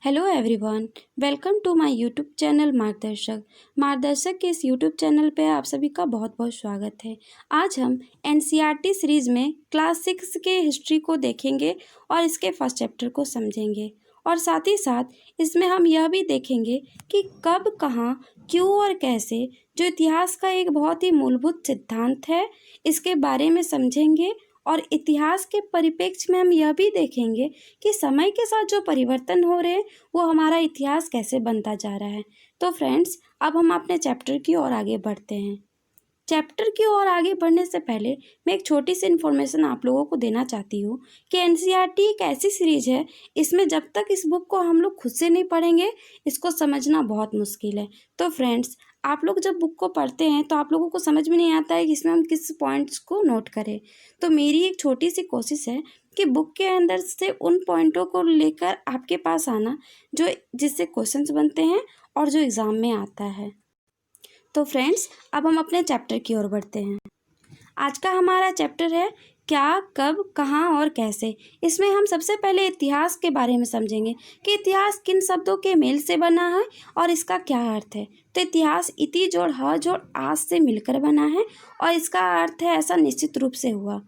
Hello everyone, welcome to my YouTube channel मार्गदर्शक के इस यूट्यूब चैनल पे आप सभी का बहुत बहुत स्वागत है। आज हम एनसीईआरटी सीरीज़ में क्लास 6 के हिस्ट्री को देखेंगे और इसके फर्स्ट चैप्टर को समझेंगे और साथ ही साथ इसमें हम यह भी देखेंगे कि कब, कहाँ, क्यों और कैसे जो इतिहास का एक बहुत ही मूलभूत सिद्धांत है, इसके बारे में समझेंगे। और इतिहास के परिप्रेक्ष्य में हम यह भी देखेंगे कि समय के साथ जो परिवर्तन हो रहे हैं वो हमारा इतिहास कैसे बनता जा रहा है। तो फ्रेंड्स, अब हम अपने चैप्टर की ओर आगे बढ़ते हैं। चैप्टर की ओर आगे बढ़ने से पहले मैं एक छोटी सी इन्फॉर्मेशन आप लोगों को देना चाहती हूँ कि एनसीईआरटी एक ऐसी सीरीज है, इसमें जब तक इस बुक को हम लोग खुद से नहीं पढ़ेंगे इसको समझना बहुत मुश्किल है। तो फ्रेंड्स, आप लोग जब बुक को पढ़ते हैं तो आप लोगों को समझ में नहीं आता है कि इसमें हम किस पॉइंट्स को नोट करें। तो मेरी एक छोटी सी कोशिश है कि बुक के अंदर से उन पॉइंटों को लेकर आपके पास आना जो जिससे क्वेश्चंस बनते हैं और जो एग्ज़ाम में आता है। तो फ्रेंड्स, अब हम अपने चैप्टर की ओर बढ़ते हैं। आज का हमारा चैप्टर है क्या, कब, कहाँ और कैसे। इसमें हम सबसे पहले इतिहास के बारे में समझेंगे कि इतिहास किन शब्दों के मेल से बना है और इसका क्या अर्थ है। तो इतिहास इति जोड़ ह जोड़ आज से मिलकर बना है और इसका अर्थ है ऐसा निश्चित रूप से हुआ।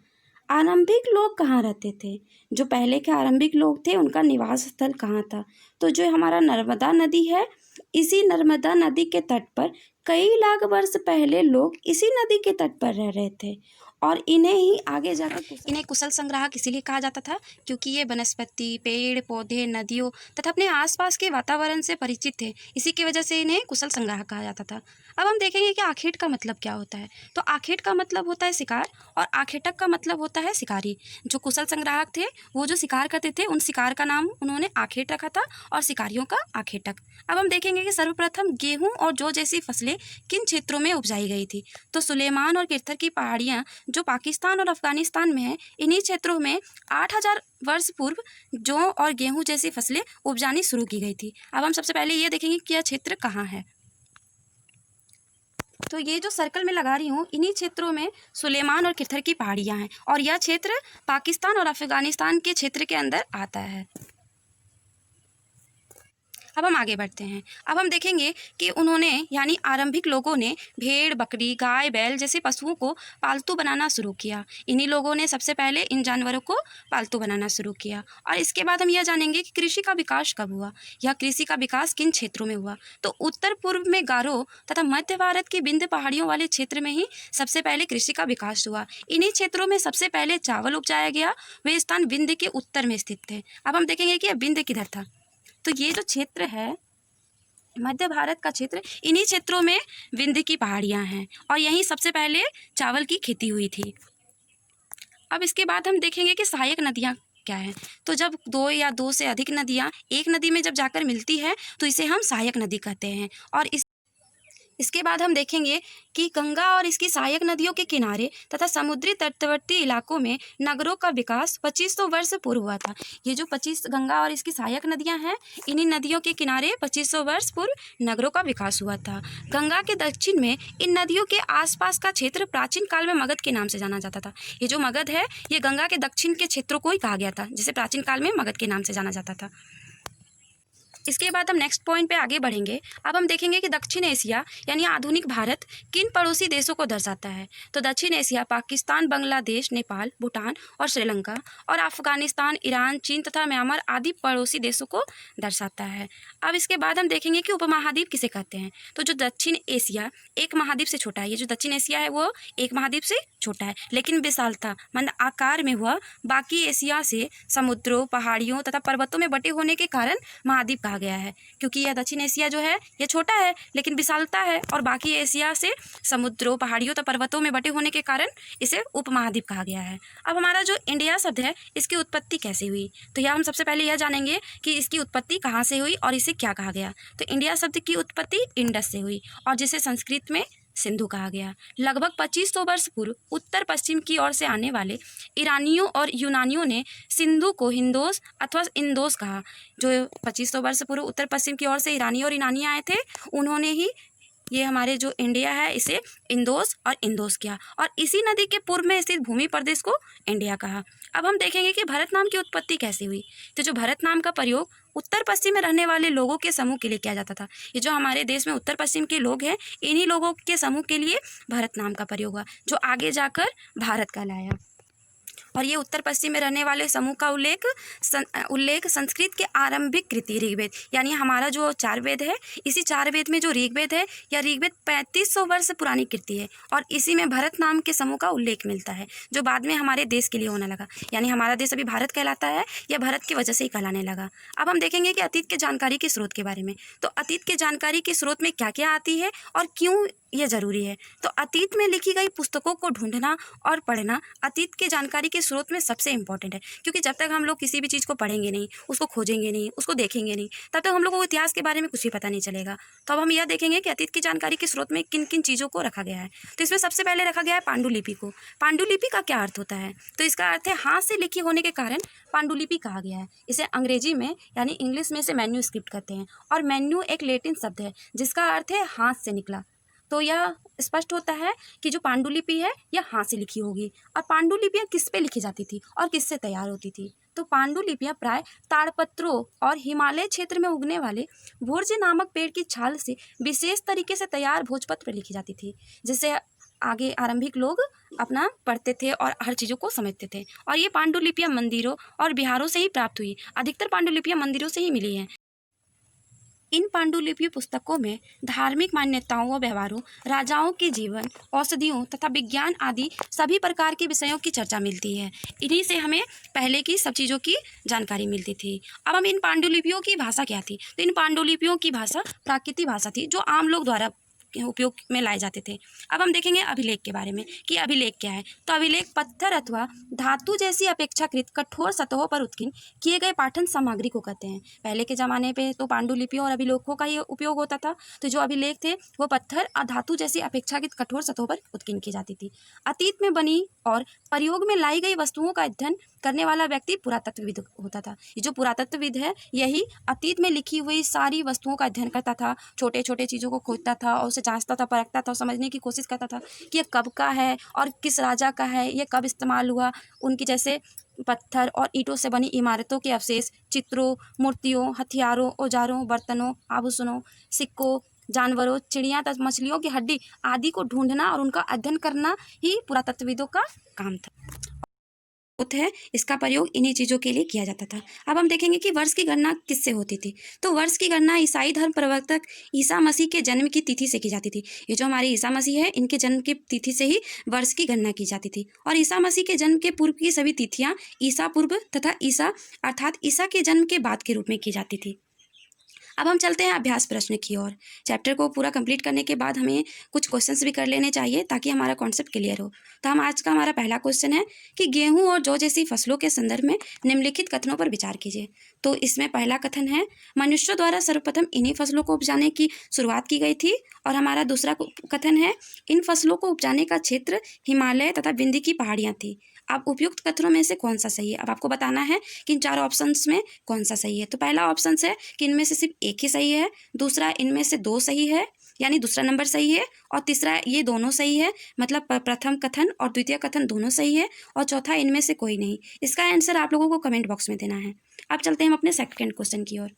आरंभिक लोग कहाँ रहते थे? जो पहले के आरंभिक लोग थे उनका निवास स्थल कहाँ था? तो जो हमारा नर्मदा नदी है, इसी नर्मदा नदी के तट पर कई लाख वर्ष पहले लोग इसी नदी के तट पर रह रहे थे और इन्हें ही आगे जाकर इन्हें कुशल संग्राहक इसीलिए कहा जाता था क्योंकि ये वनस्पति, पेड़ पौधे, नदियों तथा अपने आसपास के वातावरण से परिचित थे। इसी की वजह से इन्हें कुशल संग्राहक कहा जाता था। अब हम देखेंगे कि आखेट का मतलब क्या होता है। तो आखेट का मतलब होता है शिकार और आखेटक का मतलब होता है शिकारी। जो कुशल संग्राहक थे वो जो शिकार करते थे उन शिकार का नाम उन्होंने आखेट रखा था और शिकारियों का आखेटक। अब हम देखेंगे कि सर्वप्रथम गेहूँ और जौ जैसी फसलें किन क्षेत्रों में उपजाई गई थी। तो सुलेमान और किरथर की पहाड़ियाँ जो पाकिस्तान और अफगानिस्तान में है, इन्हीं क्षेत्रों में 8000 वर्ष पूर्व जौ और गेहूं जैसी फसलें उपजानी शुरू की गई थी। अब हम सबसे पहले ये देखेंगे कि यह क्षेत्र कहाँ है। तो ये जो सर्कल में लगा रही हूँ, इन्हीं क्षेत्रों में सुलेमान और किरथर की पहाड़ियाँ हैं और यह क्षेत्र पाकिस्तान और अफगानिस्तान के क्षेत्र के अंदर आता है। अब हम आगे बढ़ते हैं। अब हम देखेंगे कि उन्होंने यानी आरंभिक लोगों ने भेड़, बकरी, गाय, बैल जैसे पशुओं को पालतू बनाना शुरू किया। इन्हीं लोगों ने सबसे पहले इन जानवरों को पालतू बनाना शुरू किया। और इसके बाद हम यह जानेंगे कि कृषि का विकास कब हुआ, यह कृषि का विकास किन क्षेत्रों में हुआ। तो उत्तर पूर्व में गारो तथा मध्य भारत की विंध्य पहाड़ियों वाले क्षेत्र में ही सबसे पहले कृषि का विकास हुआ। इन्हीं क्षेत्रों में सबसे पहले चावल उपजाया गया। वे स्थान विंध्य के उत्तर में स्थित थे। अब हम देखेंगे कि यह विंध्य किधर था। तो ये जो क्षेत्र है मध्य भारत का क्षेत्र, इन्हीं क्षेत्रों में विंध्य की पहाड़ियाँ हैं और यहीं सबसे पहले चावल की खेती हुई थी। अब इसके बाद हम देखेंगे कि सहायक नदियाँ क्या है। तो जब दो या दो से अधिक नदियाँ एक नदी में जब जाकर मिलती है तो इसे हम सहायक नदी कहते हैं। और इसके बाद हम देखेंगे कि गंगा और इसकी सहायक नदियों के किनारे तथा समुद्री तटवर्ती इलाकों में नगरों का विकास 2500 वर्ष पूर्व हुआ था। ये जो 25 गंगा और इसकी सहायक नदियां हैं, इन्हीं नदियों के किनारे 2500 वर्ष पूर्व नगरों का विकास हुआ था। गंगा के दक्षिण में इन नदियों के आसपास का क्षेत्र प्राचीन काल में मगध के नाम से जाना जाता था। ये जो मगध है, ये गंगा के दक्षिण के क्षेत्रों को ही कहा गया था, जिसे प्राचीन काल में मगध के नाम से जाना जाता था। इसके बाद हम नेक्स्ट पॉइंट पे आगे बढ़ेंगे। अब हम देखेंगे कि दक्षिण एशिया यानी आधुनिक भारत किन पड़ोसी देशों को दर्शाता है। तो दक्षिण एशिया पाकिस्तान, बांग्लादेश, नेपाल, भूटान और श्रीलंका और अफगानिस्तान, ईरान, चीन तथा म्यांमार आदि पड़ोसी देशों को दर्शाता है। अब इसके बाद हम देखेंगे कि उपमहाद्वीप किसे कहते हैं। तो जो दक्षिण एशिया एक महाद्वीप से छोटा है, ये जो दक्षिण एशिया है वो एक महाद्वीप से छोटा है, लेकिन विशालता मतलब आकार में हुआ बाकी एशिया से समुद्रों, पहाड़ियों तथा पर्वतों में बटे होने के कारण महाद्वीप कहा गया है। क्योंकि यह दक्षिण एशिया जो है ये छोटा है लेकिन विशालता है और बाकी एशिया से समुद्रों, पहाड़ियों तथा पर्वतों में बटे होने के कारण इसे उपमहाद्वीप कहा गया है। अब हमारा जो इंडिया शब्द है, इसकी उत्पत्ति कैसे हुई। तो यह हम सबसे पहले यह जानेंगे कि इसकी उत्पत्ति कहाँ से हुई और इसे क्या कहा गया। तो इंडिया शब्द की उत्पत्ति इंडस से हुई और जिसे संस्कृत में सिंधु कहा गया। लगभग 2500 वर्ष पूर्व उत्तर पश्चिम की ओर से आने वाले ईरानियों और यूनानियों ने सिंधु को हिंदोस अथवा इंदोस कहा। जो 2500 वर्ष पूर्व उत्तर पश्चिम की ओर से ईरानी और यूनानी आए थे, उन्होंने ही ये हमारे जो इंडिया है इसे इंदोस और इंदोस किया और इसी नदी के पूर्व में स्थित भूमि प्रदेश को इंडिया कहा। अब हम देखेंगे कि भरत नाम की उत्पत्ति कैसे हुई। तो जो भरत नाम का प्रयोग उत्तर पश्चिम में रहने वाले लोगों के समूह के लिए किया जाता था। ये जो हमारे देश में उत्तर पश्चिम के लोग हैं, इन्हीं लोगों के समूह के लिए भरत नाम का प्रयोग हुआ, जो आगे जाकर भारत कहलाया। और ये उत्तर पश्चिम में रहने वाले समूह का उल्लेख संस्कृत के आरंभिक कृति ऋग्वेद, यानी हमारा जो 4 वेद है, इसी 4 वेद में जो ऋग्वेद है, या ऋग्वेद 3500 वर्ष पुरानी कृति है, और इसी में भरत नाम के समूह का उल्लेख मिलता है, जो बाद में हमारे देश के लिए होने लगा। यानी हमारा देश अभी भारत कहलाता है, या भारत की वजह से ही कहलाने लगा। अब हम देखेंगे कि अतीत के जानकारी के स्रोत के बारे में। तो अतीत के जानकारी के स्रोत में क्या क्या आती है और क्यों ये ज़रूरी है। तो अतीत में लिखी गई पुस्तकों को ढूंढना और पढ़ना अतीत के जानकारी के स्रोत में सबसे इंपॉर्टेंट है, क्योंकि जब तक हम लोग किसी भी चीज़ को पढ़ेंगे नहीं, उसको खोजेंगे नहीं, उसको देखेंगे नहीं, तब तक हम लोगों को इतिहास के बारे में कुछ भी पता नहीं चलेगा। तो अब हम यह देखेंगे कि अतीत की जानकारी के स्रोत में किन किन चीज़ों को रखा गया है। तो इसमें सबसे पहले रखा गया है पांडुलिपि को। पांडुलिपि का क्या अर्थ होता है? तो इसका अर्थ है हाथ से लिखी होने के कारण पांडुलिपि कहा गया है। इसे अंग्रेजी में यानी इंग्लिश में इसे मैन्यूस्क्रिप्ट कहते हैं, और मैन्यू एक लैटिन शब्द है जिसका अर्थ है हाथ से निकला। तो यह स्पष्ट होता है कि जो पांडुलिपि है यह हाथ से लिखी होगी। और पांडुलिपियाँ किस पे लिखी जाती थी और किससे तैयार होती थी? तो पांडुलिपियाँ प्राय ताड़पत्रों और हिमालय क्षेत्र में उगने वाले भुर्ज नामक पेड़ की छाल से विशेष तरीके से तैयार भोजपत्र पर लिखी जाती थी, जिससे आगे आरंभिक लोग अपना पढ़ते थे और हर चीज़ों को समझते थे। और ये पांडुलिपियाँ मंदिरों और बिहारों से ही प्राप्त हुई। अधिकतर पांडुलिपियाँ मंदिरों से ही मिली हैं। इन पांडुलिपि पुस्तकों में धार्मिक मान्यताओं व व्यवहारों, राजाओं के जीवन, औषधियों तथा विज्ञान आदि सभी प्रकार के विषयों की चर्चा मिलती है। इन्हीं से हमें पहले की सब चीज़ों की जानकारी मिलती थी। अब हम इन पांडुलिपियों की भाषा क्या थी? तो इन पांडुलिपियों की भाषा प्राकृतिक भाषा थी, जो आम लोग द्वारा उपयोग में लाए जाते थे। अब हम देखेंगे अभिलेख के बारे में कि अभिलेख क्या है। तो अभिलेख पत्थर अथवा धातु जैसी अपेक्षाकृत कठोर सतहों पर उत्कीर्ण किए गए पाठन सामग्री को कहते हैं। पहले के ज़माने पे तो पांडुलिपियों और अभिलेखों का ही उपयोग होता था। तो जो अभिलेख थे वो पत्थर और धातु जैसी अपेक्षाकृत कठोर सतहों पर उत्कीर्ण की जाती थी। अतीत में बनी और प्रयोग में लाई गई वस्तुओं का अध्ययन करने वाला व्यक्ति पुरातत्वविद होता था। ये जो पुरातत्वविद है यही अतीत में लिखी हुई सारी वस्तुओं का अध्ययन करता था, छोटे छोटे चीज़ों को खोजता था और उसे जांचता था, परखता था और समझने की कोशिश करता था कि ये कब का है और किस राजा का है, ये कब इस्तेमाल हुआ। उनकी जैसे पत्थर और ईंटों से बनी इमारतों के अवशेष, चित्रों, मूर्तियों, हथियारों, औजारों, बर्तनों, आभूषणों, सिक्कों, जानवरों, चिड़िया तथा मछलियों की हड्डी आदि को ढूंढना और उनका अध्ययन करना ही पुरातत्वविदों का काम था। है इसका प्रयोग इन्हीं चीज़ों के लिए किया जाता था। अब हम देखेंगे कि वर्ष की गणना किससे होती थी। तो वर्ष की गणना ईसाई धर्म प्रवर्तक ईसा मसीह के जन्म की तिथि से की जाती थी। ये जो हमारे ईसा मसीह है, इनके जन्म की तिथि से ही वर्ष की गणना की जाती थी। और ईसा मसीह के जन्म के पूर्व की सभी तिथियाँ ईसा पूर्व तथा ईसा अर्थात ईसा के जन्म के बाद के रूप में की जाती थी। अब हम चलते हैं अभ्यास प्रश्न की ओर। चैप्टर को पूरा कंप्लीट करने के बाद हमें कुछ क्वेश्चंस भी कर लेने चाहिए ताकि हमारा कॉन्सेप्ट क्लियर हो। तो हम आज का हमारा पहला क्वेश्चन है कि गेहूं और जौ जैसी फसलों के संदर्भ में निम्नलिखित कथनों पर विचार कीजिए। तो इसमें पहला कथन है मनुष्यों द्वारा सर्वप्रथम इन्हीं फसलों को उपजाने की शुरुआत की गई थी। और हमारा दूसरा कथन है इन फसलों को उपजाने का क्षेत्र हिमालय तथा विंध्य की पहाड़ियाँ थी। अब उपयुक्त कथनों में से कौन सा सही है? अब आपको बताना है कि इन चारों ऑप्शंस में कौन सा सही है। तो पहला ऑप्शन है कि इनमें से सिर्फ एक ही सही है, दूसरा इनमें से 2 सही है यानी दूसरा नंबर सही है, और तीसरा ये दोनों सही है मतलब प्रथम कथन और द्वितीय कथन दोनों सही है, और चौथा इनमें से कोई नहीं। इसका आंसर आप लोगों को कमेंट बॉक्स में देना है। अब चलते हैं हम अपने सेकंड क्वेश्चन की ओर।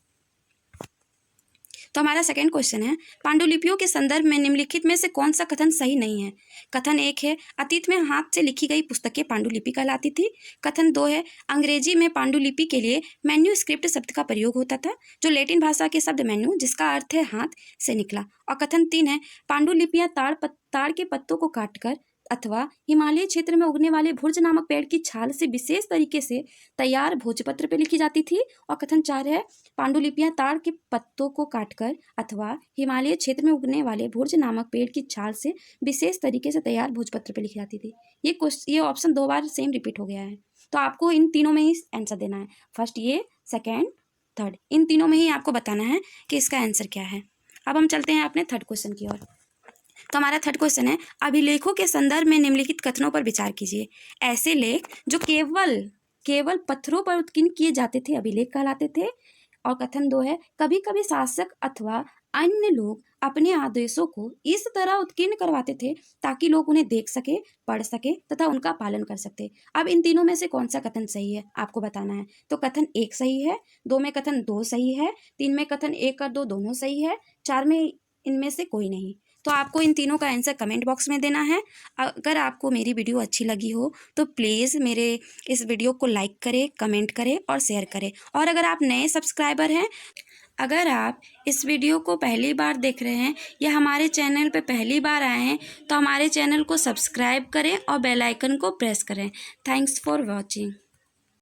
तो हमारा सेकंड क्वेश्चन है पांडुलिपियों के संदर्भ में निम्नलिखित में से कौन सा कथन सही नहीं है। कथन 1 है अतीत में हाथ से लिखी गई पुस्तकें पांडुलिपि कहलाती थी। कथन 2 है अंग्रेजी में पांडुलिपि के लिए मैन्यूस्क्रिप्ट शब्द का प्रयोग होता था, जो लैटिन भाषा के शब्द मैन्यू जिसका अर्थ है हाथ से निकला। और कथन 3 है पांडुलिपियाँ ताड़ के पत्तों को काटकर अथवा हिमालय क्षेत्र में उगने वाले भुर्ज नामक पेड़ की छाल से विशेष तरीके से तैयार भोजपत्र पर लिखी जाती थी। और कथन 4 है पांडुलिपियाँ ताड़ के पत्तों को काटकर अथवा हिमालय क्षेत्र में उगने वाले भुर्ज नामक पेड़ की छाल से विशेष तरीके से तैयार भोजपत्र पर लिखी जाती थी। ये ऑप्शन 2 बार सेम रिपीट हो गया है। तो आपको इन तीनों में ही आंसर देना है, फर्स्ट ये, सेकेंड, थर्ड, इन तीनों में ही आपको बताना है कि इसका आंसर क्या है। अब हम चलते हैं अपने थर्ड क्वेश्चन की ओर। तो हमारा थर्ड क्वेश्चन है अभिलेखों के संदर्भ में निम्नलिखित कथनों पर विचार कीजिए। ऐसे लेख जो केवल पत्थरों पर उत्कीर्ण किए जाते थे अभिलेख कहलाते थे। और कथन 2 है कभी कभी शासक अथवा अन्य लोग अपने आदेशों को इस तरह उत्कीर्ण करवाते थे ताकि लोग उन्हें देख सके, पढ़ सके तथा उनका पालन कर सकते। अब इन तीनों में से कौन सा कथन सही है आपको बताना है। तो कथन 1 सही है, 2 में कथन 2 सही है, 3 में कथन 1 और 2 दोनों सही है, 4 में इनमें से कोई नहीं। तो आपको इन तीनों का आंसर कमेंट बॉक्स में देना है। अगर आपको मेरी वीडियो अच्छी लगी हो तो प्लीज़ मेरे इस वीडियो को लाइक करें, कमेंट करें और शेयर करें। और अगर आप नए सब्सक्राइबर हैं, अगर आप इस वीडियो को पहली बार देख रहे हैं या हमारे चैनल पर पहली बार आए हैं तो हमारे चैनल को सब्सक्राइब करें और बेल आइकन को प्रेस करें। Thanks for watching.